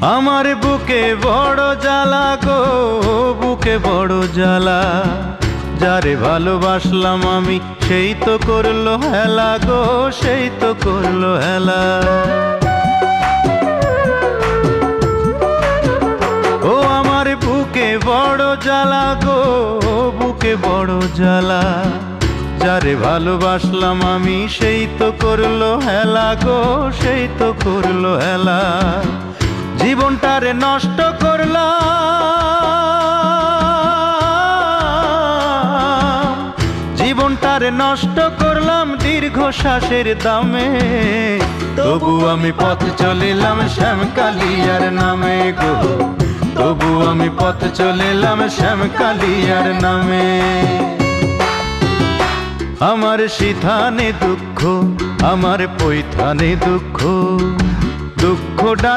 আমার বুকে বড় জ্বালা গো, বুকে বড় জ্বালা। যারে ভালোবাসলাম আমি সেই তো করলো হেলা গো, সেই তো করলো হেলা। ও আমার বুকে বড় জ্বালা গো, বুকে বড় জ্বালা। যারে ভালোবাসলাম আমি সেই তো করলো হেলা গো, সেই তো করলো হেলা। জীবনটারে নষ্ট করলাম, জীবনটারে নষ্ট করলাম দীর্ঘশ্বাসের দামে। তবু আমি পথ চলিলাম শ্যামকালিয়ার নামে গো, তবু আমি পথ চলিলাম শ্যামকালিয়ার নামে। আমার সিথানে দুঃখ, আমার পৈথানে দুঃখ, দুঃখ ডান